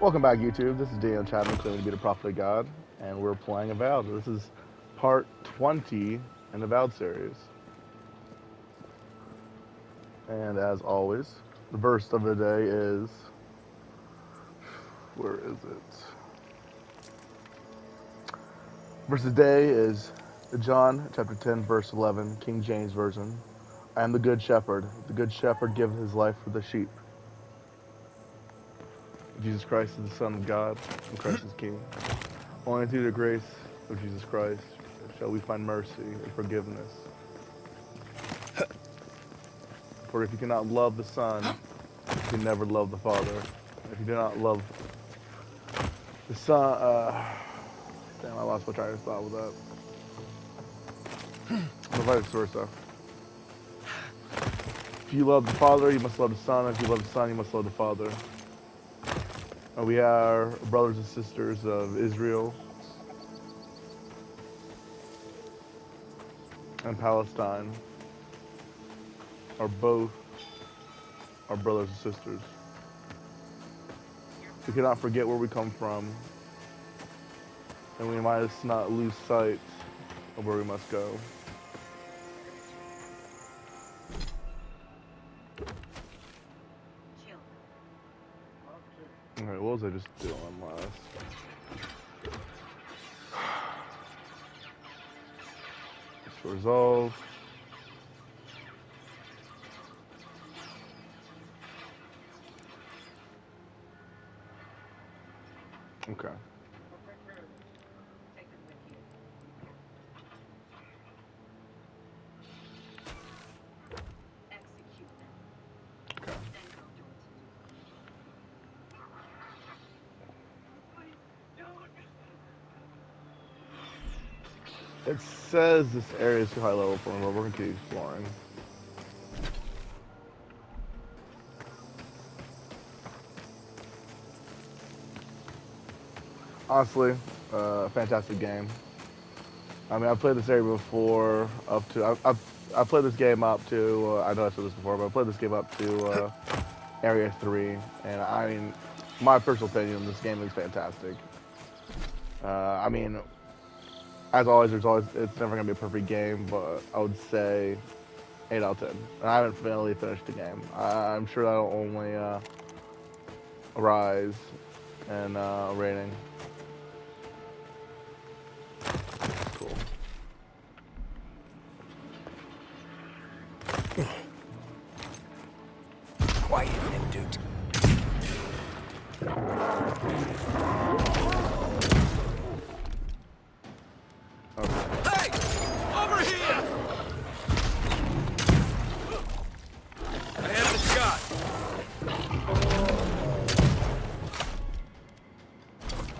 Welcome back, YouTube. This is Daniel Chapman, claiming to be the prophet of God, and we're playing Avowed. This is part 20 in the Avowed series. And as always, the verse of the day is... Where is it? Verse of the day is John chapter 10, verse 11, King James Version. I am the good shepherd. The good shepherd giveth his life for the sheep. Jesus Christ is the Son of God, and Christ is King. Only through the grace of Jesus Christ shall we find mercy and forgiveness. For if you cannot love the Son, you can never love the Father. If you do not love the Son, damn, I lost my train of thought with that. Vice versa. If you love the Father, you must love the Son. If you love the Son, you must love the Father. We are brothers and sisters of Israel and Palestine are both our brothers and sisters. We cannot forget where we come from, and we must not lose sight of where we must go. Alright, what was I just doing last? Let's resolve. Okay. It says this area is too high level for me, but we're going to keep exploring. Honestly, fantastic game. I mean, I've played this area before, up to... I've played this game up to... I know I said this before, but I played this game up to Area 3. And I mean, my personal opinion, this game is fantastic. I mean... As always, it's never gonna be a perfect game, but I would say 8 out of 10. And I haven't finally finished the game. I'm sure that'll only rise in rating. Cool. Quiet, dude. Hey! Over here! I have the shot.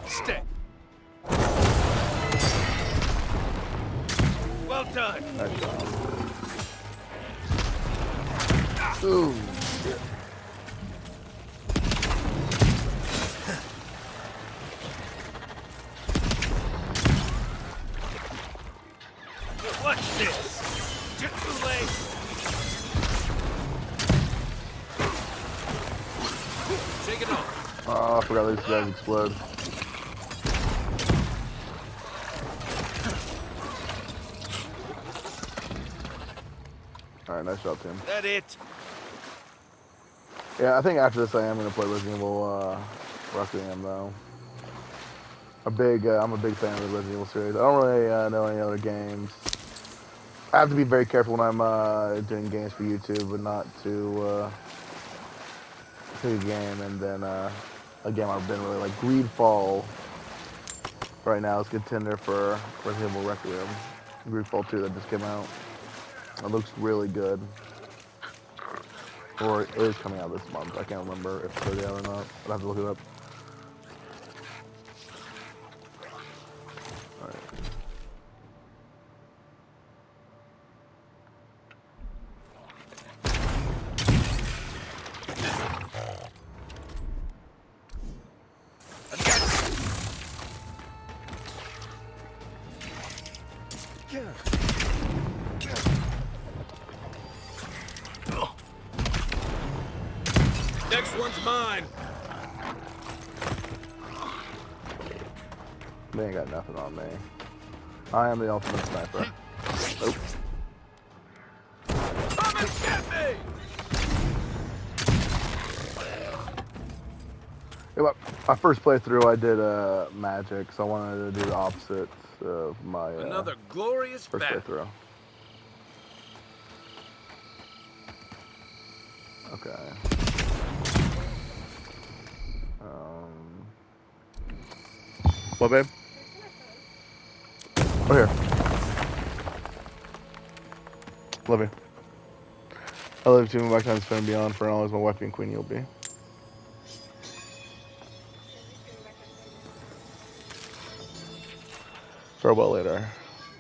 Stay. Well done. Nice job. Ooh, shit. Watch this. Just too late. Take it off. Oh, I forgot these guys explode. Alright, nice job, Tim. That it? Yeah, I think after this I am going to play Resident Evil Requiem, though. I'm a big fan of the Resident Evil series. I don't really know any other games. I have to be very careful when I'm doing games for YouTube, but not to pick a game. And then a game I've been really like Greedfall. Right now is contender for Resident Evil Requiem. Greedfall 2 that just came out. It looks really good. Or it is coming out this month. I can't remember if it's already out or not. I'll have to look it up. Alright. Next one's mine. They ain't got nothing on me. I am the ultimate sniper. Nope. Come and get me! My first playthrough, I did magic, so I wanted to do the opposite of my Another glorious first battle. playthrough. Okay. What, babe? Oh, here. Love you. I love you too. My time's spent beyond for always my wife and queen you'll be. Farewell later.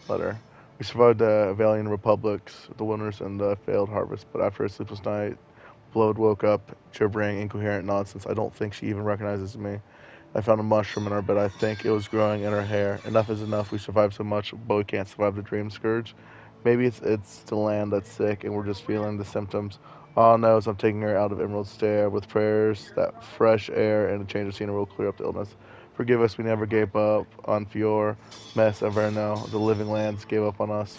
Letter. We survived the valiant republics, the wilderness, and the failed harvest, but after a sleepless night, Blood woke up, gibbering incoherent nonsense. I don't think she even recognizes me. I found a mushroom in our bed. I think it was growing in her hair. Enough is enough. We survived so much, but we can't survive the dream scourge. Maybe it's the land that's sick, and we're just feeling the symptoms. All knows I'm taking her out of Emerald Stair with prayers that fresh air and a change of scenery will clear up the illness. Forgive us, we never gave up on Fior, Mess, Averno. The living lands gave up on us.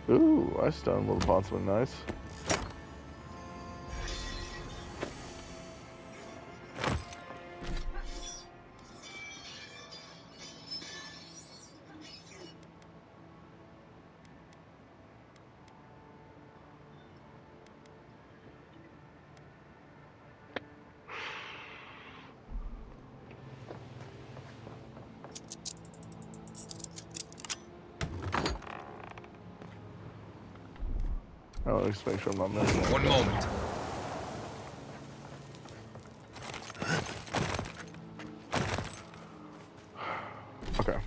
Ooh, I stumbled upon something nice. Oh, let's make sure I'm not missing it. One moment. Okay.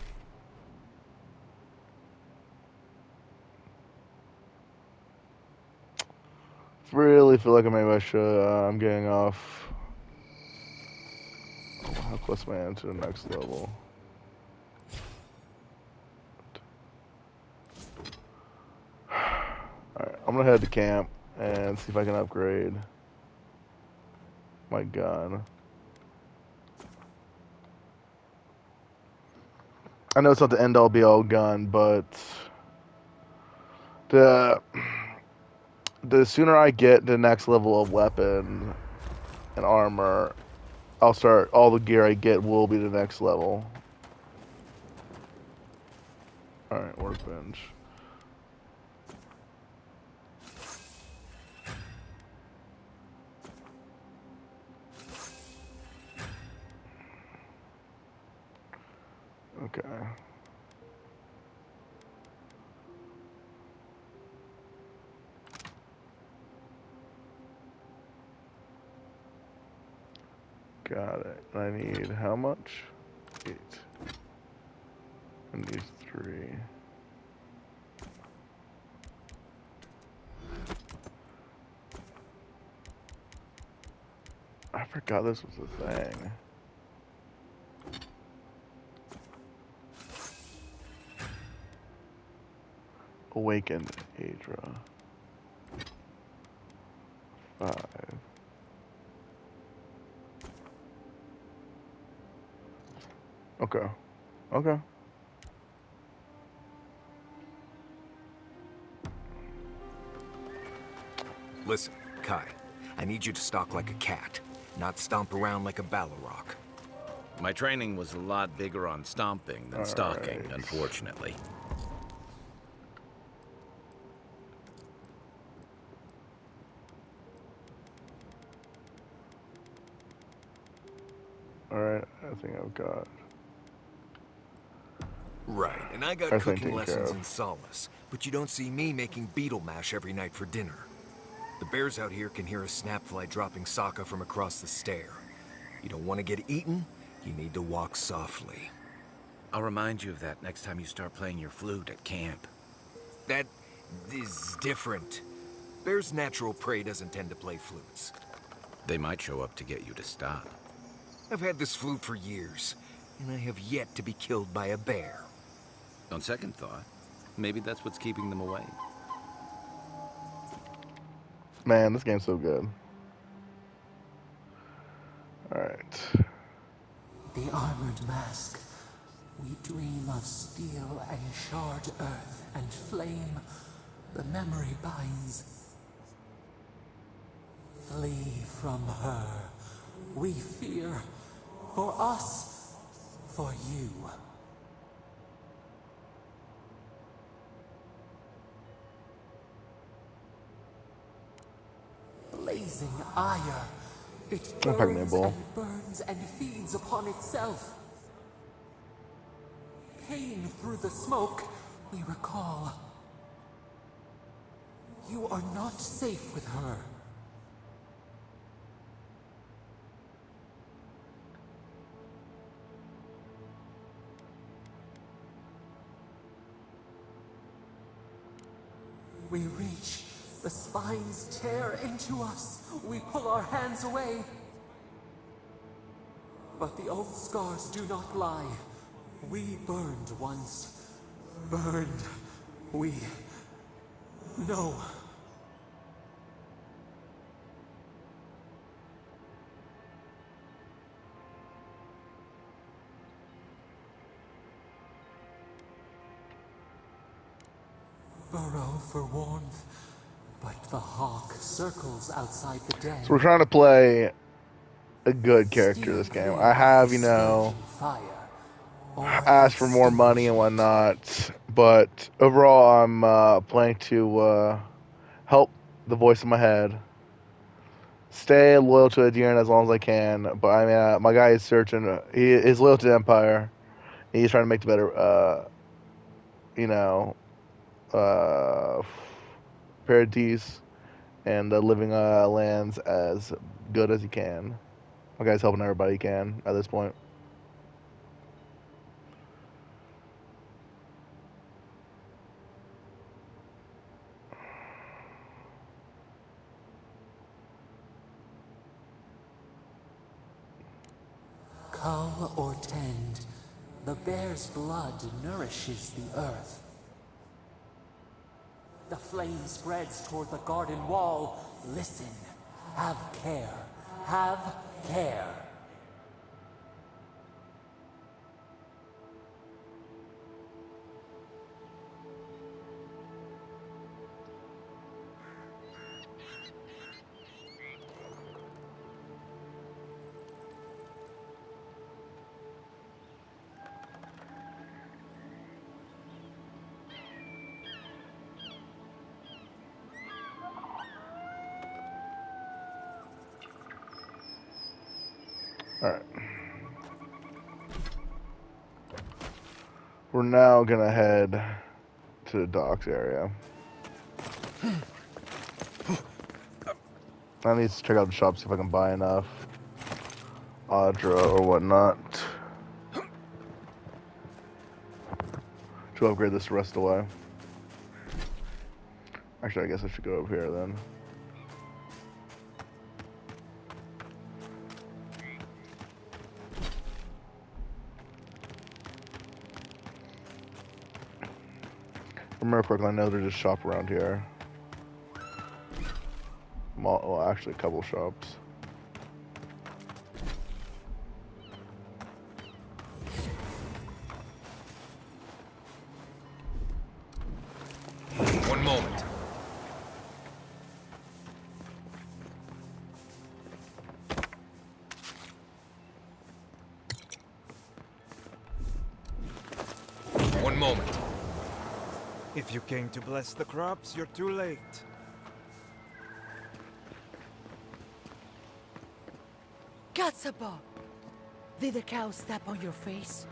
Really feel like maybe I should. I'm getting off. Oh, how close am I to the next level? Alright, I'm gonna head to camp and see if I can upgrade my gun. I know it's not the end all be all gun, but the sooner I get the next level of weapon and armor, I'll start, all the gear I get will be the next level. Alright, workbench. Okay. Got it. I need how much? 8. I need 3. I forgot this was a thing. Awakened Adra. 5. Okay. Okay. Listen, Kai. I need you to stalk like a cat, not stomp around like a Balrog. My training was a lot bigger on stomping than stalking, Alright. unfortunately. Alright, I think I've got. Right, and I got Everything cooking taken care lessons of. in Solace, but you don't see me making beetle mash every night for dinner. The bears out here can hear a snapfly dropping Sokka from across the stair. You don't want to get eaten, you need to walk softly. I'll remind you of that next time you start playing your flute at camp. That is different. Bear's natural prey doesn't tend to play flutes. They might show up to get you to stop. I've had this flute for years, and I have yet to be killed by a bear. On second thought, maybe that's what's keeping them away. Man, this game's so good. Alright. The armored mask. We dream of steel and charred earth and flame. The memory binds. Flee from her. We fear. For us. For you. Blazing ire. It Don't pack me a burns bowl. and burns and feeds upon itself. Pain through the smoke, we recall. You are not safe with her. We reach. The spines tear into us. We pull our hands away. But the old scars do not lie. We burned once. Burned. We know. Burrow for warmth, but the hawk circles outside the den. So we're trying to play a good character this game. I have, you know, asked for more money and whatnot, but overall I'm planning to help the voice in my head. Stay loyal to Adrian as long as I can, but I mean, my guy is searching. He is loyal to the Empire. He's trying to make the better, you know, Paradise and the living lands as good as he can. My guy's helping everybody he can at this point. Cull or tend, the bear's blood nourishes the earth. The flame spreads toward the garden wall. Listen. Have care. Have care. Alright. We're now gonna head to the docks area. I need to check out the shop, see if I can buy enough Audra or whatnot to upgrade this the rest of the way. Actually, I guess I should go over here then. Remember quickly, I know there's a shop around here. Well, actually, a couple shops. One moment. One moment. If you came to bless the crops, you're too late. Katsaba! Did the cow step on your face?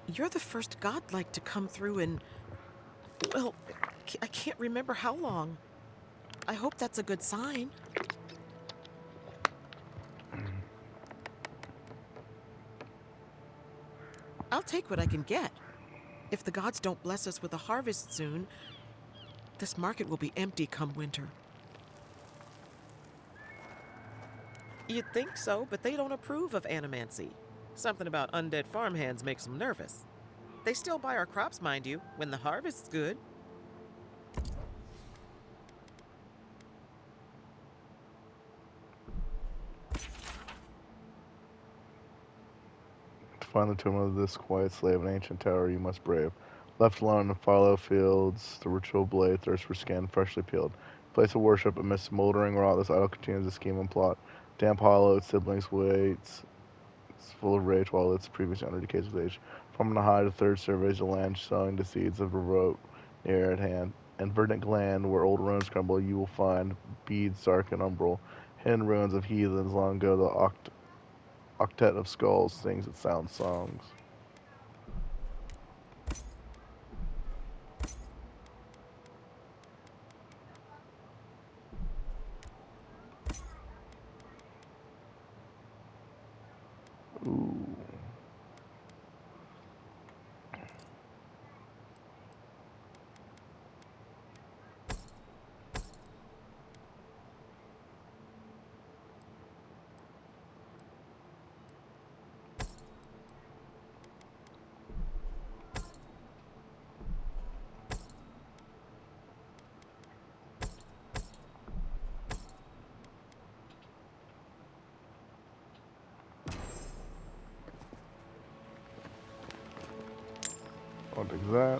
You're the first godlike to come through in... well, I can't remember how long. I hope that's a good sign. I'll take what I can get. If the gods don't bless us with a harvest soon, this market will be empty come winter. You'd think so, but they don't approve of animancy. Something about undead farmhands makes them nervous. They still buy our crops, mind you, when the harvest's good. find the tomb of this quiet slave, an ancient tower you must brave. Left alone in fallow fields, the ritual blade thirsts for skin, freshly peeled. Place of worship amidst smoldering rot, this idol continues the scheme and plot. Damp hollow, its siblings waits, it's full of rage while its previous owner decays with age. From the high, the third surveys the land, sowing the seeds of revolt near at hand. In verdant land, where old ruins crumble, you will find beads dark and umbral, hidden ruins of heathens long ago. The octet of skulls sings its sound songs. Ooh. I'll take that.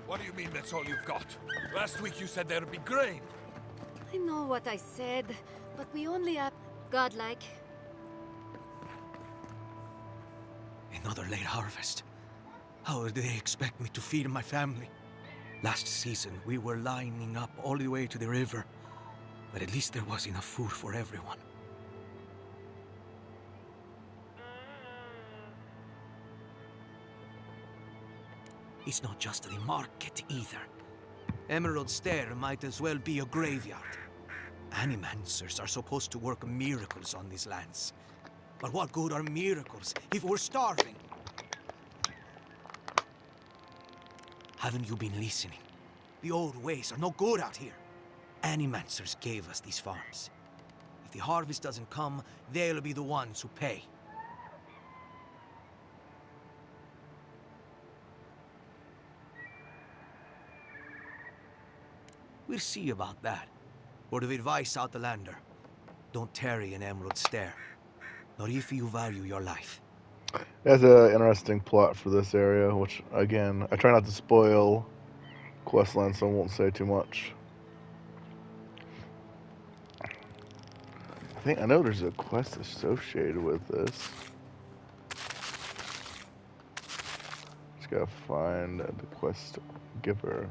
What do you mean that's all you've got? Last week you said there'd be grain. I know what I said, but we only have godlike. Another late harvest. How do they expect me to feed my family? Last season, we were lining up all the way to the river, but at least there was enough food for everyone. It's not just the market either. Emerald Stair might as well be a graveyard. Animancers are supposed to work miracles on these lands. But what good are miracles if we're starving? Haven't you been listening? The old ways are no good out here. Animancers gave us these farms. If the harvest doesn't come, they'll be the ones who pay. We'll see about that. Word of advice, Outlander. Don't tarry in Emerald Stair. Not if you value your life. That's an interesting plot for this area, which, again, I try not to spoil questline, so I won't say too much. I know there's a quest associated with this. Just gotta find the quest giver.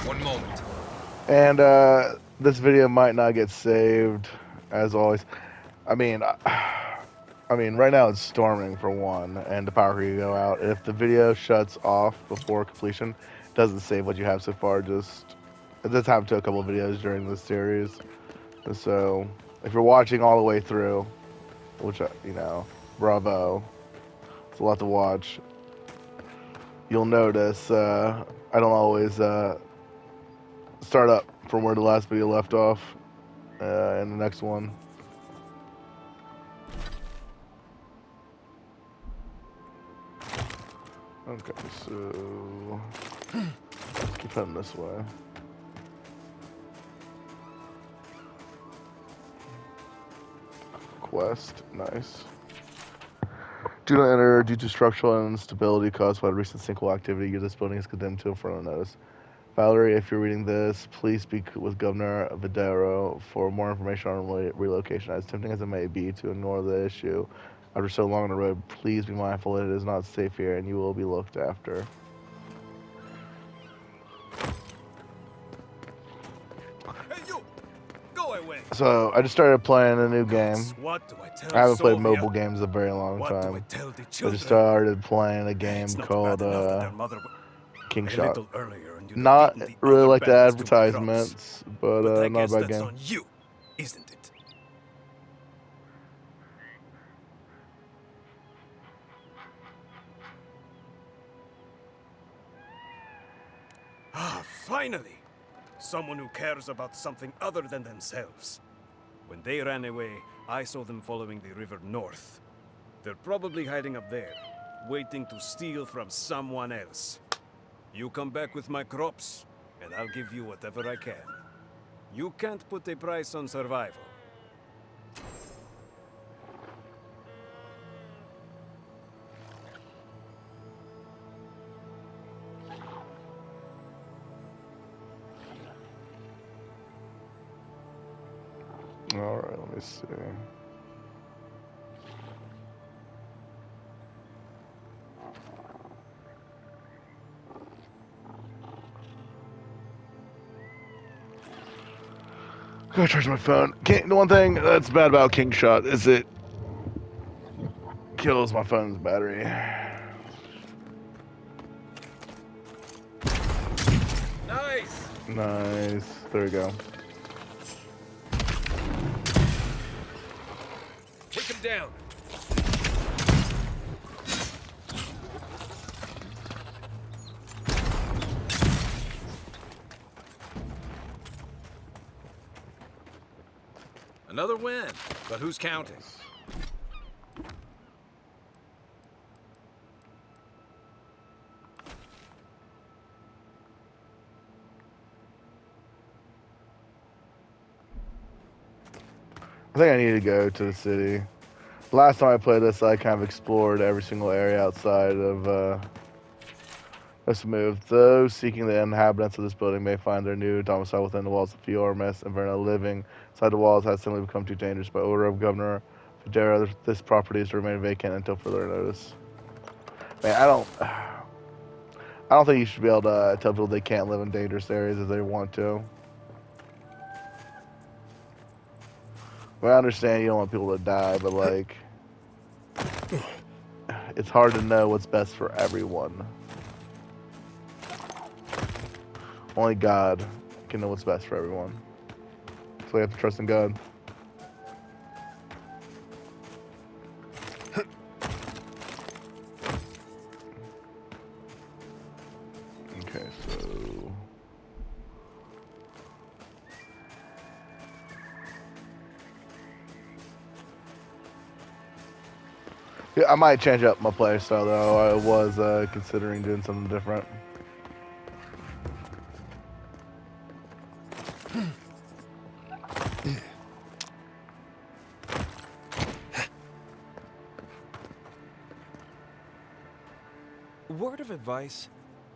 One moment. And this video might not get saved, as always. I mean, right now it's storming for one, and the power can go out. If the video shuts off before completion, it doesn't save what you have so far. This happened to a couple of videos during this series. And so, if you're watching all the way through, which bravo, it's a lot to watch. You'll notice I don't always start up from where the last video left off in the next one. Okay, so keep heading this way. Quest, nice. Do not enter due to structural instability caused by recent sinkhole activity. This building is condemned to a further notice. Valerie, if you're reading this, please speak with Governor Videro for more information on relocation. As tempting as it may be to ignore the issue after so long on the road, please be mindful that it is not safe here and you will be looked after. Hey, you! Go away! So, I just started playing a new game. What do I tell I haven't played Sylvia? mobile games in a very long What do I time. tell the I children? just started playing a game It's not called bad enough that their mother King a Shot. little earlier and you'd have Not beaten the really other like the bandits to the crops. advertisements, but But I not a guess bad that's game. on you, isn't it? Ah, finally! Someone who cares about something other than themselves. When they ran away, I saw them following the river north. They're probably hiding up there, waiting to steal from someone else. You come back with my crops, and I'll give you whatever I can. You can't put a price on survival. All right, let me see. Gotta charge my phone. The one thing that's bad about King Shot is it kills my phone's battery. Nice! Nice. There we go. Take him down! Another win, but who's counting? I think I need to go to the city. Last time I played this, I kind of explored every single area outside of this move. Those seeking the inhabitants of this building may find their new domicile within the walls of Fiormis and Verna. Living inside the walls has suddenly become too dangerous. By order of Governor Federa, this property is to remain vacant until further notice. Man, I don't think you should be able to tell people they can't live in dangerous areas if they want to. Well, I understand you don't want people to die, but like, it's hard to know what's best for everyone. Only God can know what's best for everyone. So we have to trust in God. Okay, so... yeah, I might change up my play style though. I was considering doing something different. Word of advice,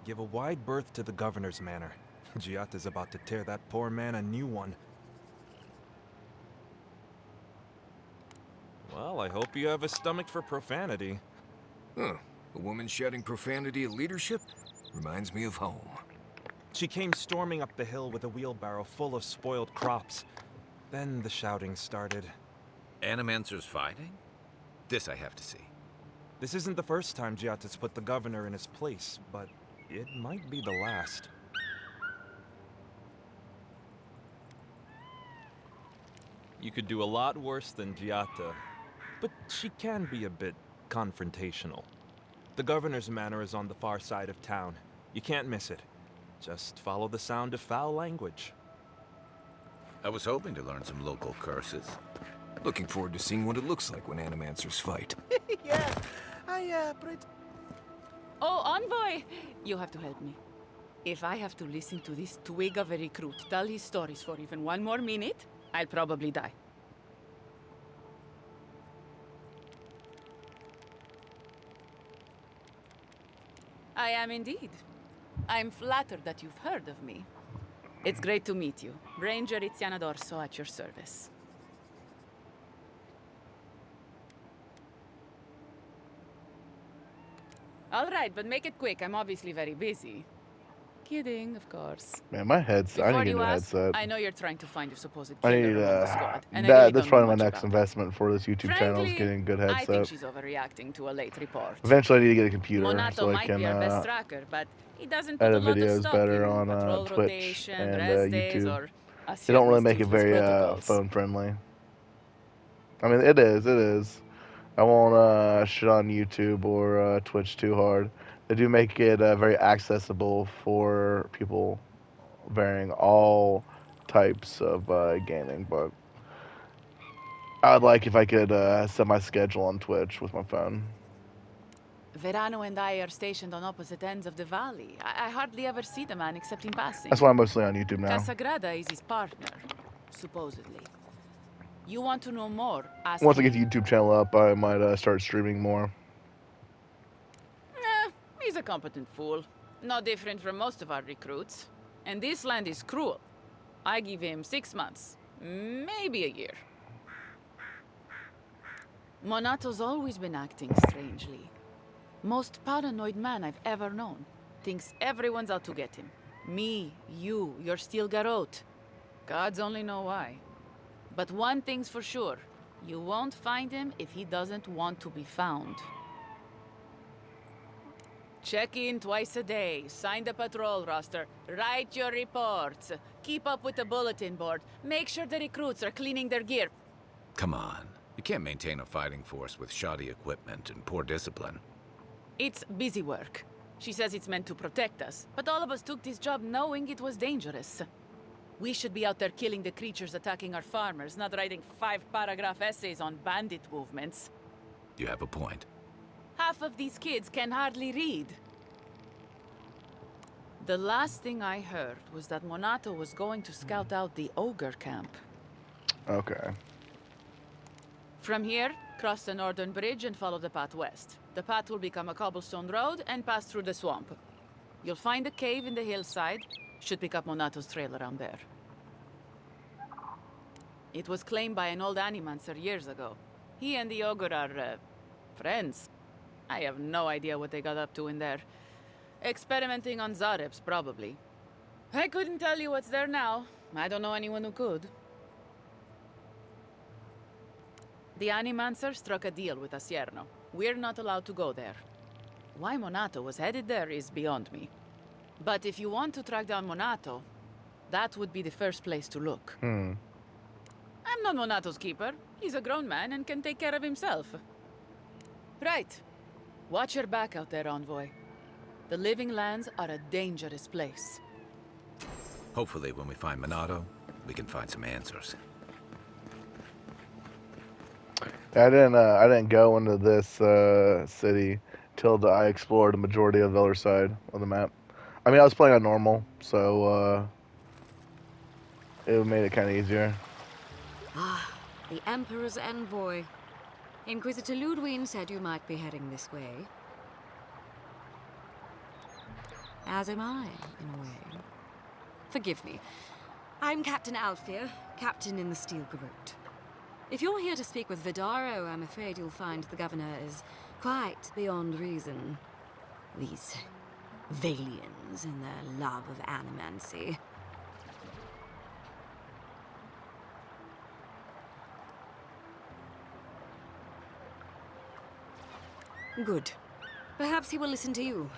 give a wide berth to the governor's manor. Giatta's about to tear that poor man a new one. Well, I hope you have a stomach for profanity. Huh. A woman shouting profanity at leadership? Reminds me of home. She came storming up the hill with a wheelbarrow full of spoiled crops. Then the shouting started. Animancers fighting? This I have to see. This isn't the first time Giatta's put the governor in his place, but it might be the last. You could do a lot worse than Giatta, but she can be a bit confrontational. The governor's manor is on the far side of town. You can't miss it. Just follow the sound of foul language. I was hoping to learn some local curses. Looking forward to seeing what it looks like when animancers fight. Yeah, Oh, Envoy! You have to help me. If I have to listen to this twig of a recruit tell his stories for even one more minute, I'll probably die. I am indeed. I'm flattered that you've heard of me. It's great to meet you. Ranger Iziana Dorso at your service. All right, but make it quick. I'm obviously very busy. Kidding, of course. Man, my headset. I need to get a new headset. I know you're trying to find your supposed I killer need among the squad, and I that. really That's don't probably know my much next about investment for this YouTube channel is Frankly, getting a good I think headset. she's overreacting to a late report. Eventually, I need to get a computer Monato so I might can be our best tracker, but he doesn't put edit a lot of videos stock better in on patrol Twitch rotation, and rest days, YouTube. or They don't really Asiana's make it toothless very protocols. phone friendly. I mean, it is. It is. I won't shit on YouTube or Twitch too hard. They do make it very accessible for people varying all types of gaming, but I would like if I could set my schedule on Twitch with my phone. Verano and I are stationed on opposite ends of the valley. I hardly ever see the man except in passing. That's why I'm mostly on YouTube now. Casagrada is his partner, supposedly. You want to know more? Ask Once I him. get the YouTube channel up, I might start streaming more. He's a competent fool. No different from most of our recruits. And this land is cruel. I give him 6 months. Maybe a year. Monato's always been acting strangely. Most paranoid man I've ever known. Thinks everyone's out to get him. Me, you, your steel garrote. Gods only know why. But one thing's for sure. You won't find him if he doesn't want to be found. Check in twice a day, sign the patrol roster, write your reports, keep up with the bulletin board, make sure the recruits are cleaning their gear. Come on. You can't maintain a fighting force with shoddy equipment and poor discipline. It's busy work. She says it's meant to protect us, but all of us took this job knowing it was dangerous. We should be out there killing the creatures attacking our farmers, not writing 5-paragraph essays on bandit movements. You have a point. Half of these kids can hardly read. The last thing I heard was that Monato was going to scout out the ogre camp. Okay. From here, cross the northern bridge and follow the path west. The path will become a cobblestone road and pass through the swamp. You'll find a cave in the hillside. Should pick up Monato's trail around there. It was claimed by an old animancer years ago. He and the ogre are, friends. I have no idea what they got up to in there. Experimenting on Zarebs, probably. I couldn't tell you what's there now. I don't know anyone who could. The Animancer struck a deal with Asierno. We're not allowed to go there. Why Monato was headed there is beyond me. But if you want to track down Monato, that would be the first place to look. I'm not Monato's keeper. He's a grown man and can take care of himself. Right. Watch your back out there, Envoy. The Living Lands are a dangerous place. Hopefully when we find Monato, we can find some answers. I didn't go into this city till I explored the majority of the other side of the map. I mean, I was playing on normal, so it made it kind of easier. Ah, the Emperor's envoy. Inquisitor Ludwig said you might be heading this way. As am I, in a way. Forgive me. I'm Captain Alfia, captain in the Steel Garrote. If you're here to speak with Vidaro, I'm afraid you'll find the governor is quite beyond reason. These Valians and their love of animancy. Good. Perhaps he will listen to you.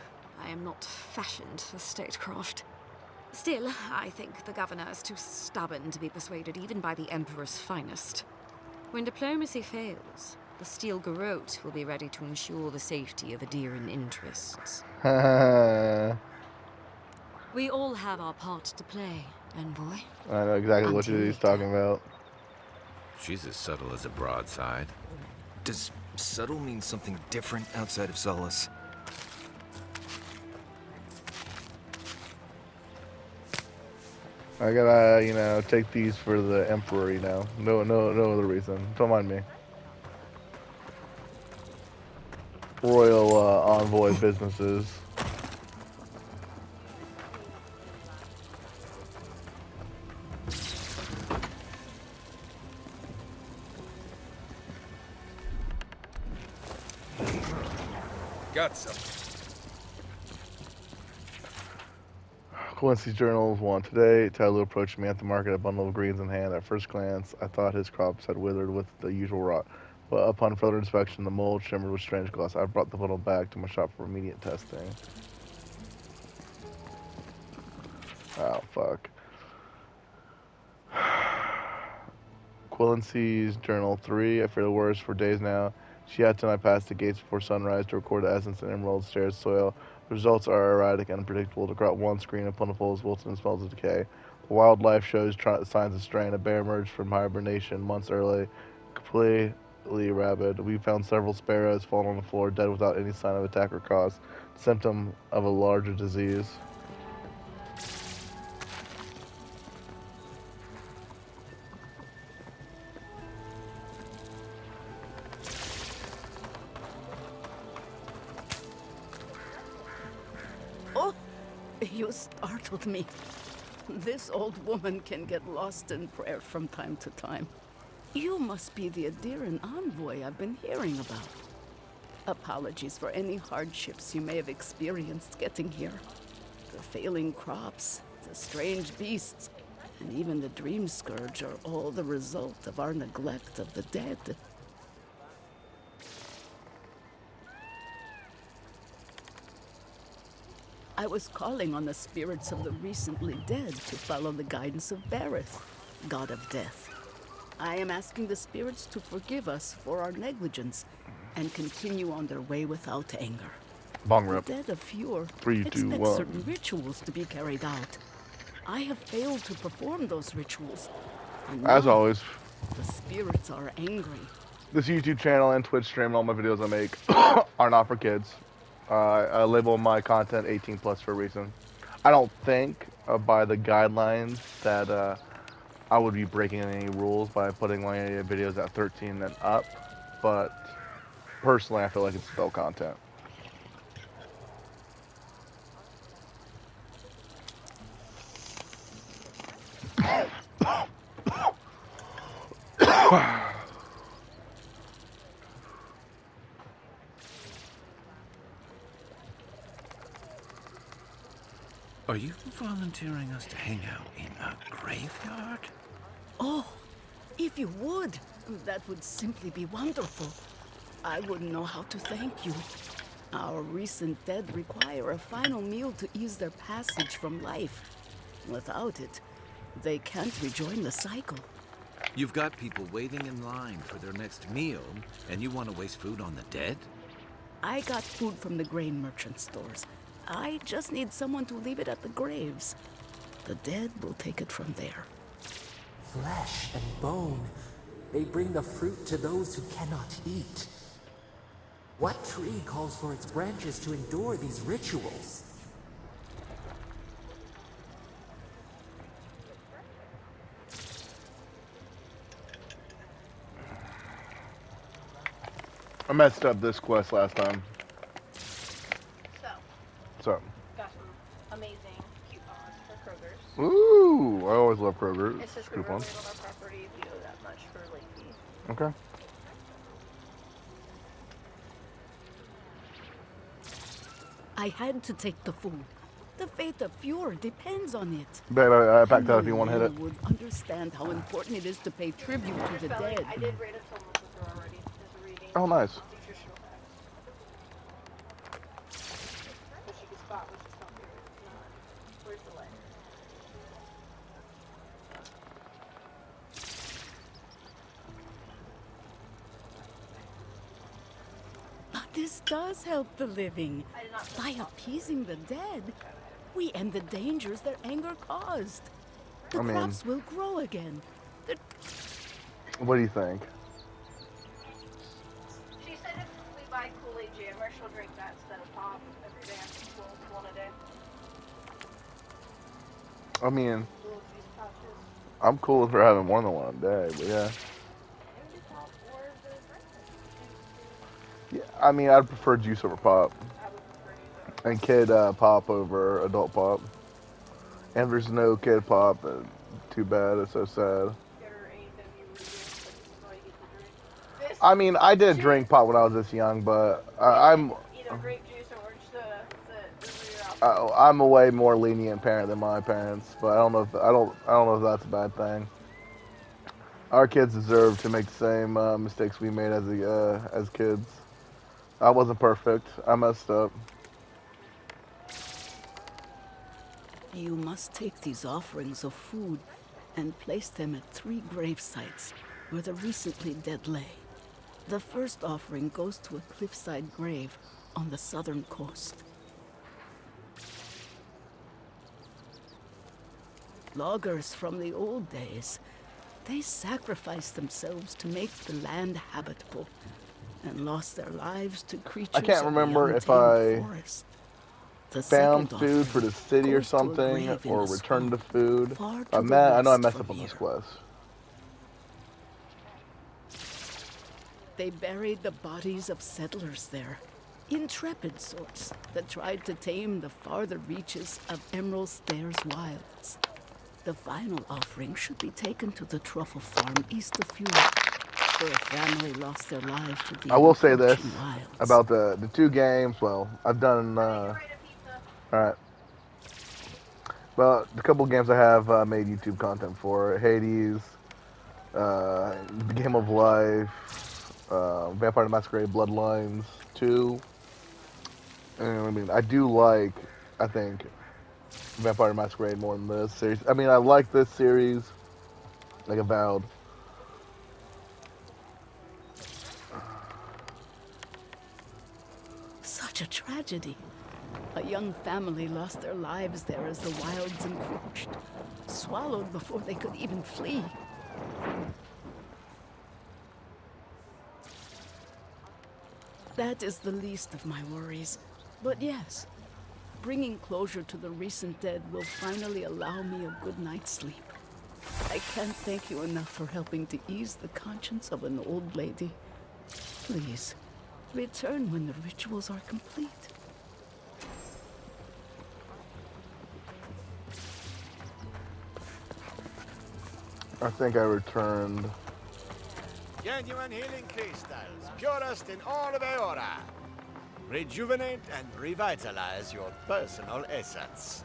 I am not fashioned for statecraft. Still, I think the governor is too stubborn to be persuaded even by the Emperor's finest. When diplomacy fails, the Steel Garrote will be ready to ensure the safety of Adiran interests. We all have our part to play, envoy. I know exactly what he's talking about. She's as subtle as a broadside. Does subtle mean something different outside of Solace? I gotta, take these for the Emperor, No other reason. Don't mind me. Royal envoy businesses. Got some. Quincy's journals one. Today, Tyloo approached me at the market, a bundle of greens in hand. At first glance, I thought his crops had withered with the usual rot. But upon further inspection, the mold shimmered with strange gloss. I brought the bundle back to my shop for immediate testing. Oh, fuck. Quincy's journal 3. I fear the worst for days now. Chiata and I passed the gates before sunrise to record the essence and emerald stairs soil The results are erratic and unpredictable. The crop one screen and plentiful as wilted and smells of decay. The wildlife shows signs of strain. A bear emerged from hibernation months early, completely rabid. We found several sparrows fallen on the floor, dead without any sign of attack or cause. Symptom of a larger disease. Oh, you startled me. This old woman can get lost in prayer from time to time. You must be the Adiran envoy I've been hearing about. Apologies for any hardships you may have experienced getting here. The failing crops, the strange beasts, and even the dream scourge are all the result of our neglect of the dead. I was calling on the spirits of the recently dead to follow the guidance of Bareth, god of death. I am asking the spirits to forgive us for our negligence and continue on their way without anger. Bong The rip. dead of Fjord 3, 2, expect 1. certain rituals to be carried out. I have failed to perform those rituals. And As now always, the spirits are angry. this YouTube channel and Twitch stream and all my videos I make are not for kids. I label my content 18 plus for a reason. I don't think by the guidelines that I would be breaking any rules by putting my videos at 13 and up, but personally I feel like it's adult content. Are you volunteering us to hang out in a graveyard? Oh, if you would, that would simply be wonderful. I wouldn't know how to thank you. Our recent dead require a final meal to ease their passage from life. Without it, they can't rejoin the cycle. You've got people waiting in line for their next meal, and you want to waste food on the dead? I got food from the grain merchant stores. I just need someone to leave it at the graves. The dead will take it from there. Flesh and bone, they bring the fruit to those who cannot eat. What tree calls for its branches to endure these rituals? I messed up this quest last time. So. Got some amazing coupons for Kroger's. Ooh, I always love Kroger. It's just we Coupons. on our property if you owe that much for late fees. Okay. I had to take the food. The fate of Fjord depends on it. Babe, I packed that if you want to hit it. Would understand how important it is to pay tribute to the dead. I did read a film with her already as a reading. Oh, nice. Nutritional facts. But she could spot which is not there. Not. Where's the letter? But this does help the living. By appeasing the dead, we end the dangers their anger caused. The crops will grow again. What do you think? She said if we buy Kool-Aid Jammer, she'll drink that instead of pop every day. One a day. I mean, Little juice pouches. I'm cool with her having more than one a day, but yeah. Maybe pop or the breakfast. Yeah, I mean, I'd prefer juice over pop. I would prefer And kid pop over adult pop. And there's no kid pop. Too bad. It's so sad. I mean, I did drink pop when I was this young, but I'm either grape juice or orange soda. I'm a way more lenient parent than my parents, but I don't know if that's a bad thing. Our kids deserve to make the same mistakes we made as kids. I wasn't perfect. I messed up. You must take these offerings of food and place them at 3 grave sites where the recently dead lay. The first offering goes to a cliffside grave on the southern coast. Loggers from the old days. They sacrificed themselves to make the land habitable and lost their lives to creatures I can't of the remember if untamed I forest. The found second food for offering the city or goes to a something, grave in or a returned the swamp, food. far I to the know I west messed up from on this here. quest. They buried the bodies of settlers there, intrepid sorts that tried to tame the farther reaches of Emerald Stairs wilds. The final offering should be taken to the truffle farm east of Fury, where a family lost their lives to the I will say this encroaching wilds. about the 2 games. Well, I've done. All right. Well, the couple games I have made YouTube content for: Hades, the Game of Life, Vampire the Masquerade Bloodlines 2. And I mean, I do like, I think, Vampire the Masquerade more than this series. I mean, I like this series, like Avowed. Such a tragedy. A young family lost their lives there as the wilds encroached, swallowed before they could even flee. That is the least of my worries. But yes, bringing closure to the recent dead will finally allow me a good night's sleep. I can't thank you enough for helping to ease the conscience of an old lady. Please, return when the rituals are complete. I think I returned. Genuine healing crystals, purest in all of Eora. Rejuvenate and revitalize your personal essence.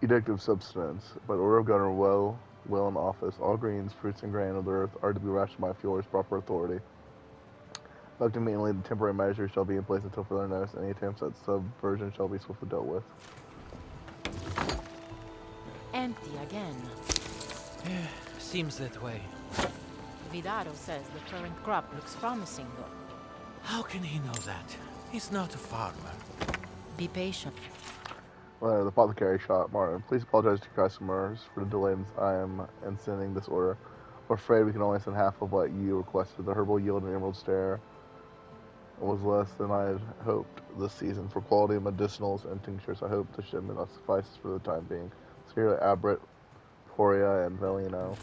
Addictive substance. By the order of Governor Will in office, all greens, fruits, and grain of the earth are to be rationed by fuel as proper authority. Electing mainly the temporary measures shall be in place until further notice. Any attempts at subversion shall be swiftly dealt with. Empty again. Seems that way. Vidaro says the current crop looks promising, though. How can he know that? He's not a farmer. Be patient. The apothecary shot Martin. Please apologize to customers for the delay in time in sending this order. We're afraid we can only send half of what you requested. The herbal yield in Emerald Stair was less than I had hoped this season. For quality of medicinals and tinctures, I hope the shipment suffices for the time being. Sincerely, Abrit, Poria, and Velino.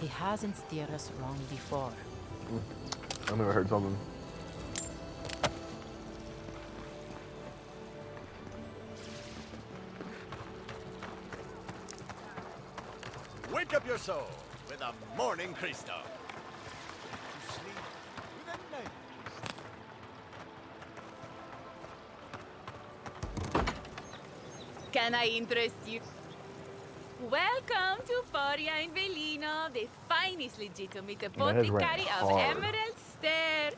He hasn't steered us wrong before. I never heard something. Wake up your soul with a morning crystal. To sleep with a night crystal. Can I interest you? Welcome to Foria and Velino, the finest legitimate apothecary of Emerald Stair.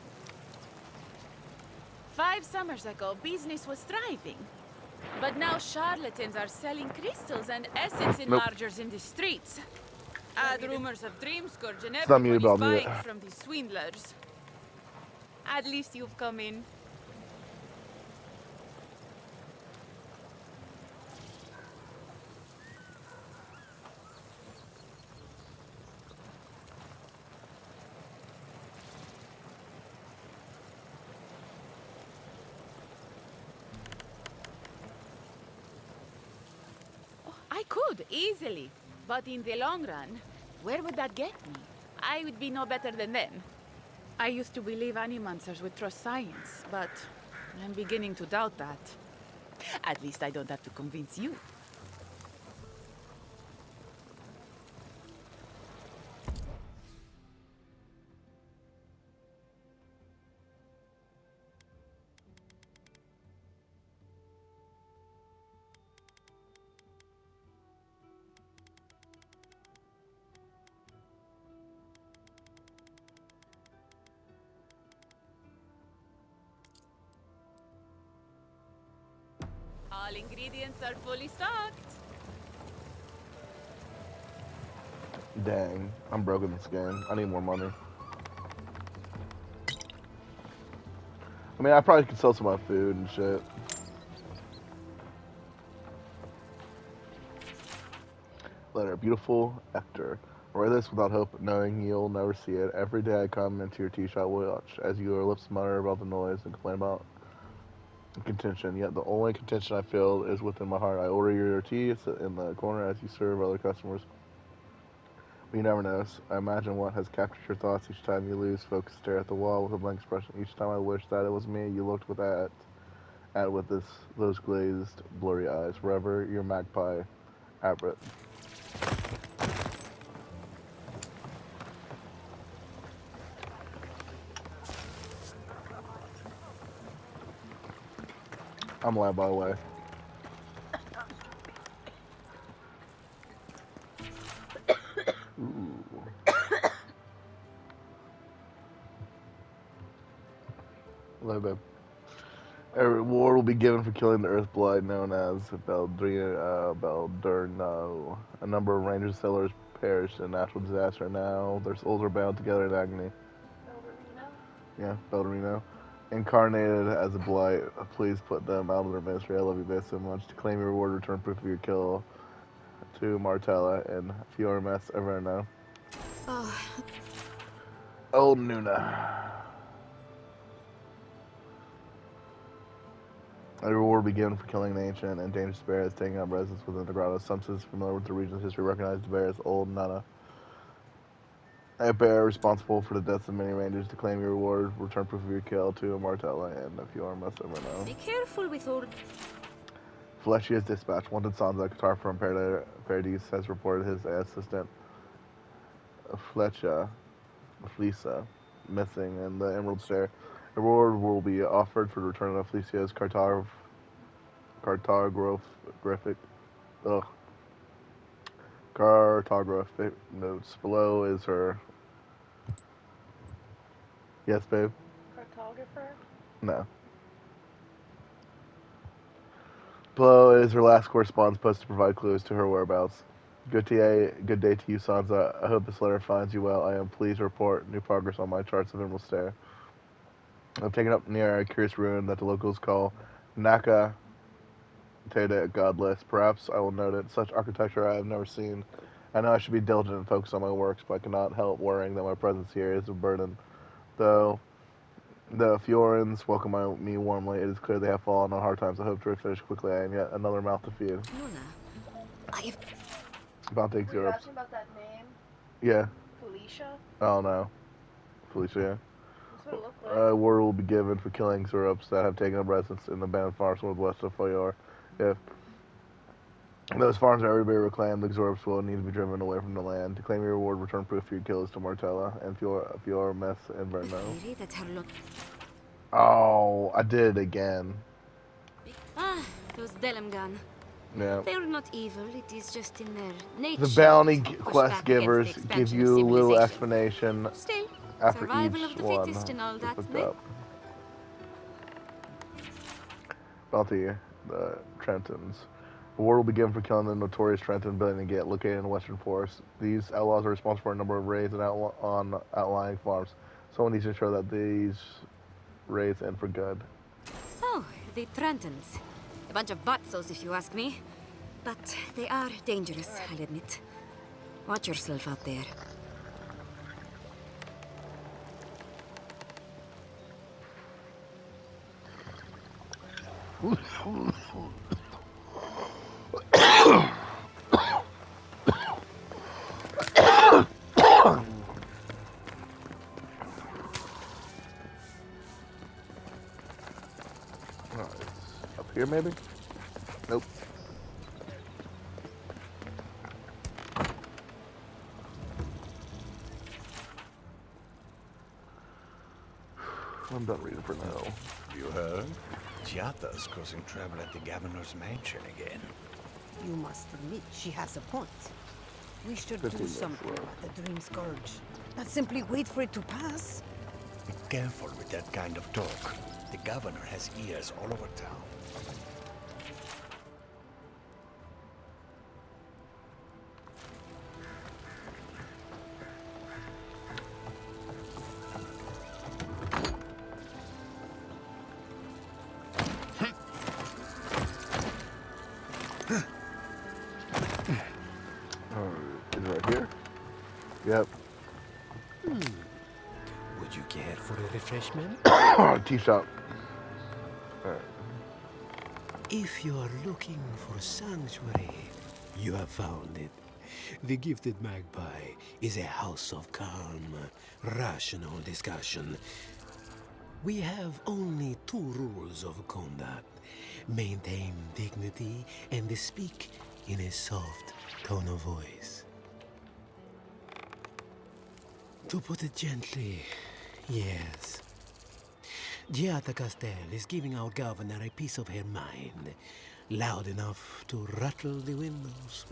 5 summers ago, business was thriving. But now charlatans are selling crystals and essence enlargers in the streets. Add rumors of Dreamscourge and everyone is buying from these swindlers. At least you've come in. I could, easily. But in the long run, where would that get me? I would be no better than them. I used to believe animancers would trust science, but I'm beginning to doubt that. At least I don't have to convince you. All ingredients are fully stocked. Dang, I'm broke in this game. I need more money. I mean, I probably could sell some of my food and shit. Letter, beautiful Hector. Write this without hope, knowing you'll never see it. Every day I come into your tea shop, watch as your lips mutter about the noise and complain about contention. Yet the only contention I feel is within my heart. I order your tea, sit in the corner as you serve other customers. But you never notice. I imagine what has captured your thoughts each time you lose focus, stare at the wall with a blank expression. Each time I wish that it was me, you looked with those glazed, blurry eyes. Forever, your magpie, Abrit. I'm alive, by the way. Ooh. Love it. A reward will be given for killing the Earth Blight known as Beldurno. A number of rangers and settlers perished in a natural disaster. Now their souls are bound together in agony. Yeah, Beldurno. Incarnated as a blight, please put them out of their misery. I love you guys so much. To claim your reward, return proof of your kill to Martella and Fiormes Everno. Old Nuna. A reward will be given for killing an ancient and dangerous bear that's taking up residence within the grotto. Some citizens familiar with the region's history recognize the bear as Old Nana. A bear responsible for the deaths of many rangers. To claim your reward, return proof of your kill to Martella and Fiormes Everno. Be careful with all... Flechia's dispatch. Wanted Sansa, guitar from Paradise, has reported his assistant Flecha, missing in the Emerald Stair. A reward will be offered for the return of Felicia's cartographic notes. Below is her... Yes, babe? Cartographer? No. Below is her last correspondence post to provide clues to her whereabouts. Good day to you, Sansa. I hope this letter finds you well. I am pleased to report new progress on my charts of Emerald Stair. I've taken up near a curious ruin that the locals call Naka Teda Godless. Perhaps I will note it. Such architecture I have never seen. I know I should be diligent and focus on my works, but I cannot help worrying that my presence here is a burden. Though the Fiorans welcome me warmly, it is clear they have fallen on hard times. I hope to finish quickly. I am yet another mouth to feed. About to take Were you Europe. asking about that name? Yeah. Felicia? Oh no. Felicia, yeah. That's what it looked like. Word will be given for killing Zerups that have taken up residence in the abandoned farms northwest of Foyor. If those farms are everybody reclaimed, the Zerups will need to be driven away from the land. To claim your reward, return proof for your kills to Martella and Fiormes and Verno. Oh, I did it again. Ah, those Delamgan. Yeah. They're not evil, it is just in their nature. The bounty to push quest back givers against the give expansion you of a little civilization. explanation Still, after survival each of the one. fittest and all that, Looked meh? up. Bounty, the Trentons. A war will be given for killing the notorious Trenton Building Gate located in the Western Forest. These outlaws are responsible for a number of raids on outlying farms. Someone needs to ensure that these raids end for good. Oh, the Trentons. A bunch of butzos, if you ask me. But they are dangerous, I'll admit. Watch yourself out there. Up here, maybe? Nope. I'm done reading for now. You heard? Giata's causing trouble at the governor's mansion again. You must admit she has a point. We should 15 do minutes something left. about the Dream Scourge. Not simply wait for it to pass. Be careful with that kind of talk. The governor has ears all over town. freshman? Tea shop. If you are looking for sanctuary, you have found it. The Gifted Magpie is a house of calm, rational discussion. We have only 2 rules of conduct. Maintain dignity and speak in a soft tone of voice. To put it gently, yes. Giada Castel is giving our governor a piece of her mind, loud enough to rattle the windows.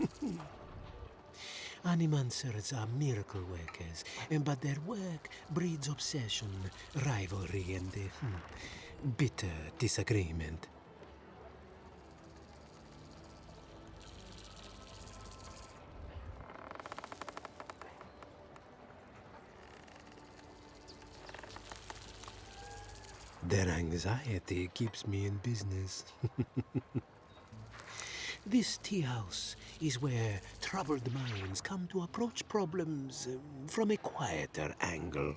Animancers are miracle workers, but their work breeds obsession, rivalry, and bitter disagreement. Their anxiety keeps me in business. This tea house is where troubled minds come to approach problems from a quieter angle.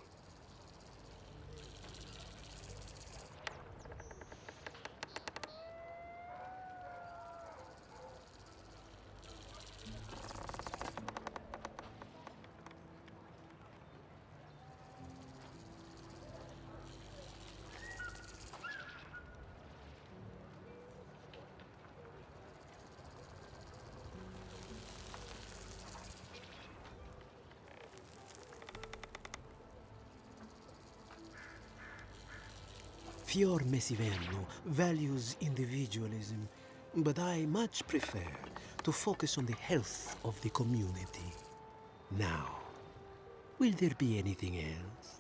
Fior Messiverno values individualism, but I much prefer to focus on the health of the community. Now, will there be anything else?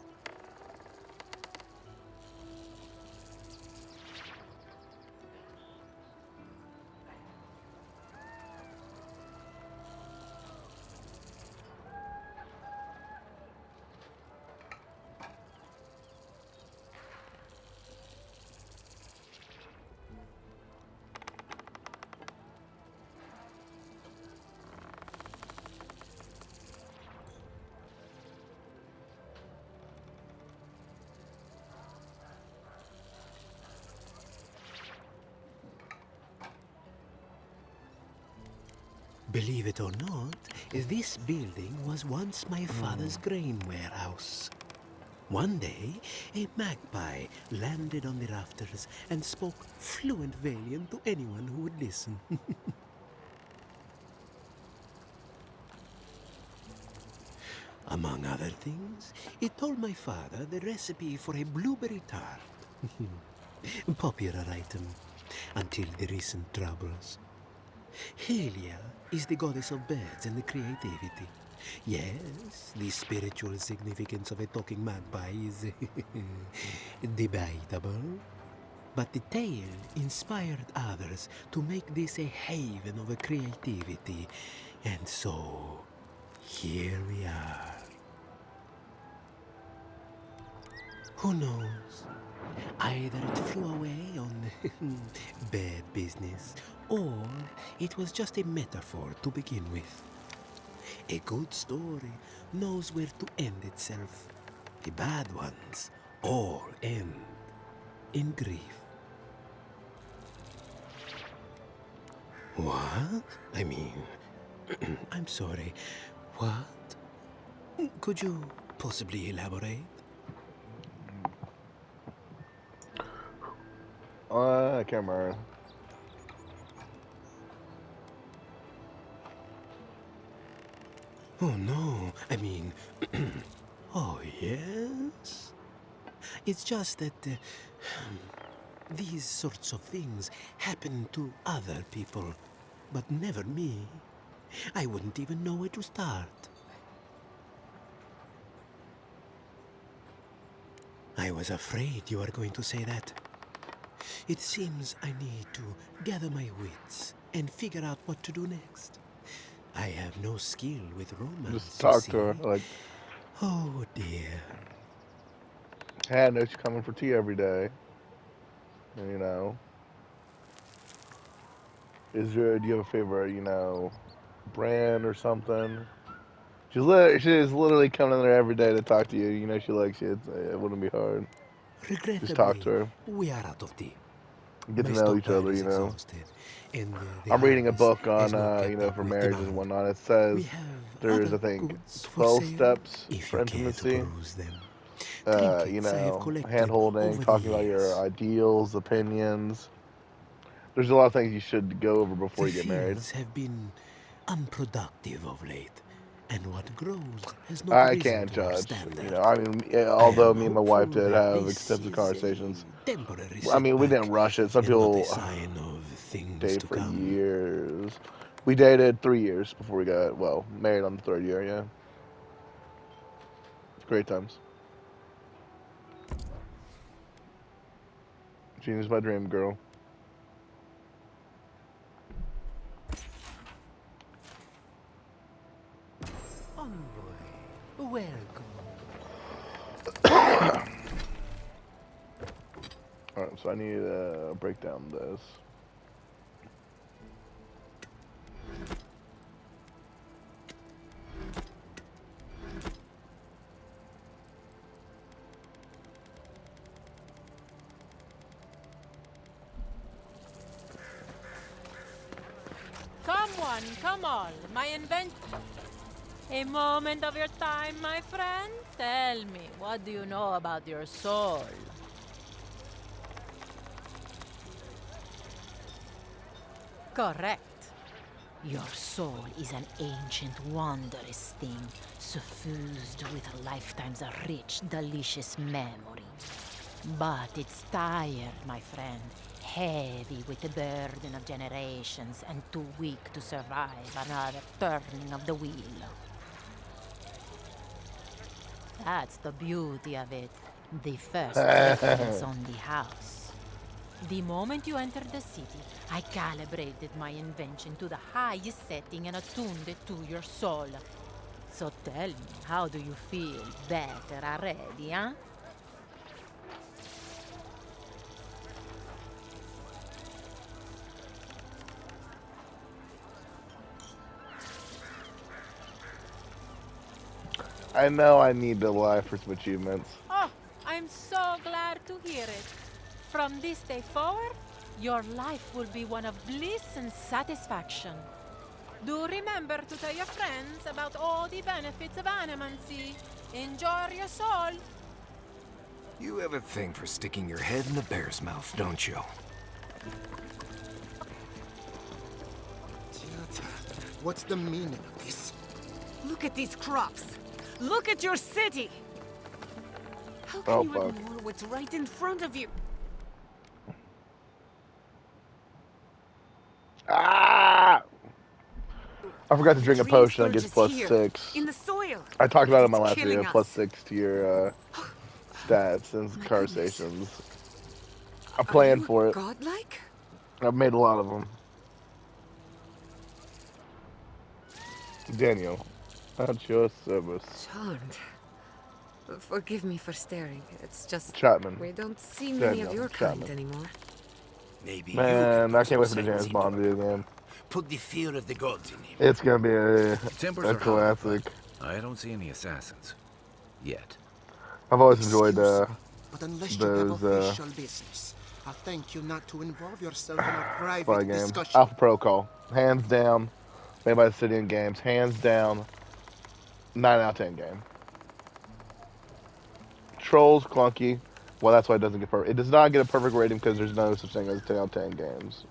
Believe it or not, this building was once my father's grain warehouse. One day, a magpie landed on the rafters and spoke fluent Valian to anyone who would listen. Among other things, it told my father the recipe for a blueberry tart. Popular item until the recent troubles. Helia is the goddess of birds and creativity. Yes, the spiritual significance of a talking magpie is debatable. But the tale inspired others to make this a haven of creativity. And so, here we are. Who knows? Either it flew away on bad business, or it was just a metaphor to begin with. A good story knows where to end itself. The bad ones all end in grief. What? I mean, I'm sorry. What? Could you possibly elaborate? I can't remember. Oh no, I mean, oh yes? It's just that these sorts of things happen to other people, but never me. I wouldn't even know where to start. I was afraid you were going to say that. It seems I need to gather my wits and figure out what to do next. I have no skill with romance. Just talk to her. Like, oh dear. Hey, I know she's coming for tea every day. You know. Do you have a favorite, brand or something? She's literally coming in there every day to talk to you. You know she likes you. It wouldn't be hard. Regrettably, talk to her. we are out of tea. Get to My know each stockpile other, is you know. exhausted, and the I'm reading a harvest book on, has not you kept know, up for with marriages and demand. whatnot. It We says have there's, I other think, goods for 12 sale, steps if for you care to intimacy. peruse them. You Trinkets I have know, collected hand-holding, over the talking about your years. ideals, opinions. There's a lot of things you should go over before The you get married. fields have been unproductive of late, and what grows has not I risen can't to our judge. standard. You know, I mean, I although am me and my wife hopeful did that have this extensive is conversations. a temporary I mean, we setback didn't rush it. Some and not a people sign of things date to for come. years. We dated 3 years before we got, well, married on the 3rd year, yeah. Great times. Gina's my dream girl. Envoy, welcome. Alright, so I need to break down this. Come one, come all. My invent. A moment of your time, my friend. Tell me, what do you know about your soul? Correct. Your soul is an ancient, wondrous thing, suffused with lifetimes of rich, delicious memory. But it's tired, my friend, heavy with the burden of generations and too weak to survive another turning of the wheel. That's the beauty of it. The first depends on the house. The moment you entered the city, I calibrated my invention to the highest setting and attuned it to your soul. So tell me, how do you feel? Better already, huh? I know I need to lie for some achievements. Oh, I'm so glad to hear it. From this day forward, your life will be one of bliss and satisfaction. Do remember to tell your friends about all the benefits of animancy. Enjoy your soul. You have a thing for sticking your head in the bear's mouth, don't you? What's the meaning of this? Look at these crops. Look at your city. How can Oh, you fuck. ignore what's right in front of you? Ah! I forgot to drink a Tree potion that scourge gets is plus here, 6. in the soil. I talked about it in my It's last video. killing Plus us. 6 to your stats and My car goodness. stations. I'm Are playing you for it. godlike? I've made a lot of them. Daniel, at your service. Charmed. Forgive me for staring. It's just Chapman. we don't see many Daniel of your kind Chapman. anymore. Maybe Man, you I can can't wait put for the some James sense Bond into video game. Put the fear of the gods in him. It's gonna be Tempers a are hot, classic. but I don't see any assassins. Yet. I've always enjoyed Excuse me, but unless you have those official business, I'll thank you not to involve yourself in our spy private games. discussion. Alpha Protocol, hands down, made by the City in Games, hands down, 9 out of 10 game. Trolls clunky. Well, that's why it doesn't get perfect. It does not get a perfect rating because there's no such thing as 10 out of 10 games.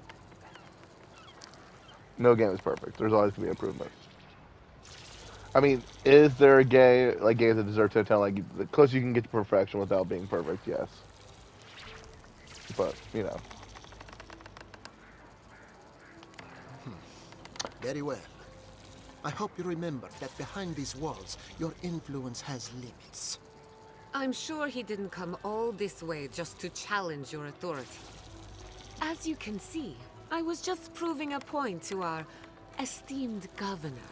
No game is perfect. There's always gonna be improvement. I mean, is there a game games that deserve 10 out of 10? Like the closest you can get to perfection without being perfect, yes. But you know. Very well. I hope you remember that behind these walls, your influence has limits. I'm sure he didn't come all this way just to challenge your authority. As you can see, I was just proving a point to our esteemed governor.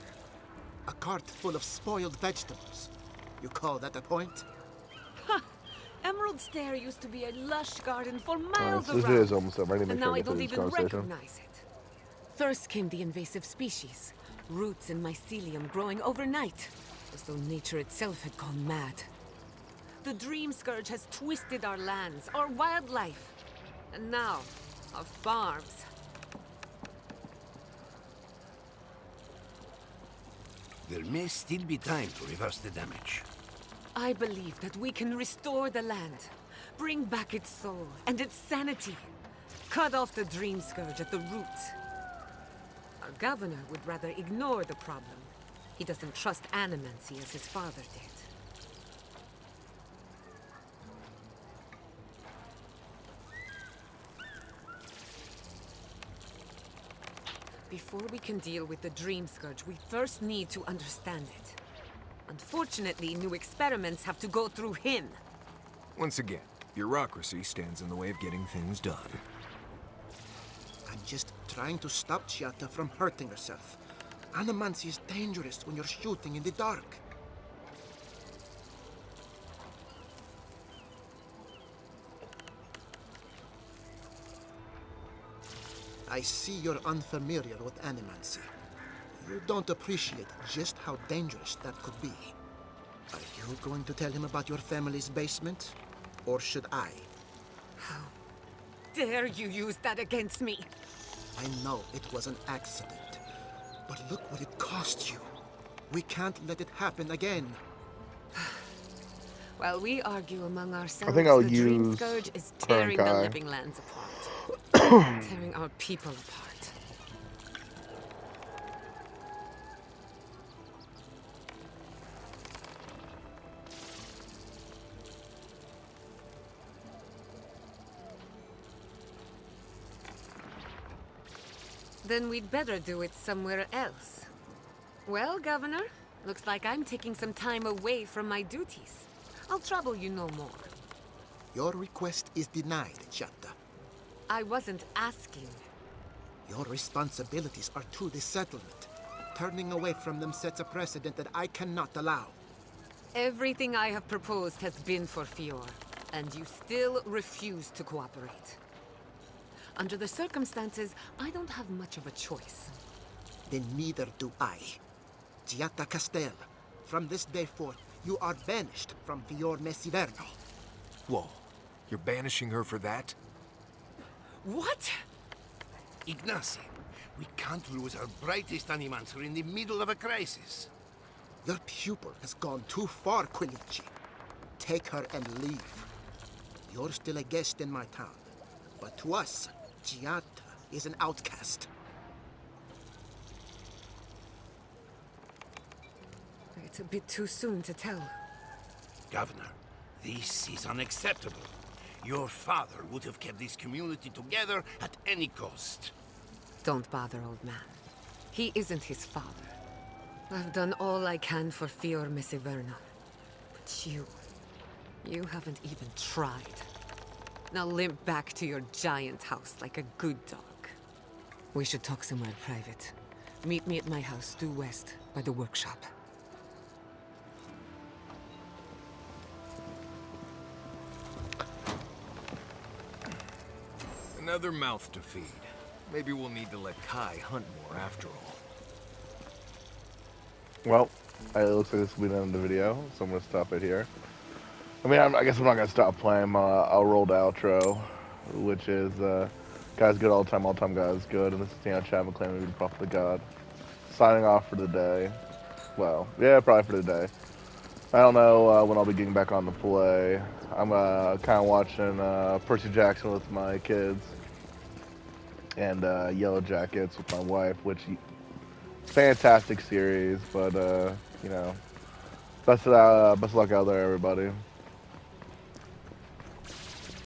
A cart full of spoiled vegetables. You call that a point? Ha! Emerald Stair used to be a lush garden for miles This around. is almost over. I need to And make sure now I I get through don't this even conversation. recognize it. First came the invasive species, roots and mycelium growing overnight, as though nature itself had gone mad. The Dream Scourge has twisted our lands, our wildlife, and now, our farms. There may still be time to reverse the damage. I believe that we can restore the land, bring back its soul and its sanity, cut off the Dream Scourge at the root. Our governor would rather ignore the problem. He doesn't trust animancy as his father did. Before we can deal with the Dream Scourge, we first need to understand it. Unfortunately, new experiments have to go through him. Once again, bureaucracy stands in the way of getting things done. I'm just trying to stop Giatta from hurting herself. Animancy is dangerous when you're shooting in the dark. I see you're unfamiliar with animancy. You don't appreciate just how dangerous that could be. Are you going to tell him about your family's basement? Or should I? How dare you use that against me? I know it was an accident, but look what it cost you. We can't let it happen again. While we argue among ourselves, I think I'll the Dream use Scourge is current tearing the guy. living lands apart. Tearing our people apart. Then we'd better do it somewhere else. Well, Governor, looks like I'm taking some time away from my duties. I'll trouble you no more. Your request is denied, Giatta. I wasn't asking. Your responsibilities are to the settlement. Turning away from them sets a precedent that I cannot allow. Everything I have proposed has been for Fior, and you still refuse to cooperate. Under the circumstances, I don't have much of a choice. Then neither do I. Giatta Castel, from this day forth, you are banished from Fior Mesiverno. Whoa, you're banishing her for that? What? Ignacy, we can't lose our brightest animancer in the middle of a crisis. Your pupil has gone too far, Quilici. Take her and leave. You're still a guest in my town, but to us, Giatta is an outcast. It's a bit too soon to tell. Governor, this is unacceptable. Your father would have kept this community together at any cost. Don't bother, old man. He isn't his father. I've done all I can for Fior Mesiverno. But you haven't even tried. Now limp back to your giant house like a good dog. We should talk somewhere private. Meet me at my house due west, by the workshop. Another mouth to feed. Maybe we'll need to let Kai hunt more after all. Well, it looks like this will be the end of the video, so I'm going to stop it here. I mean, I guess I'm not going to stop playing. I'll roll the outro, which is, guys good all the time guys good. And this is Tina Chapman claiming to be the prophet of God. Signing off for the day. Well, yeah, probably for the day. I don't know when I'll be getting back on the play. I'm kind of watching Percy Jackson with my kids. And Yellow Jackets with my wife, which fantastic series, but you know, best of luck out there, everybody.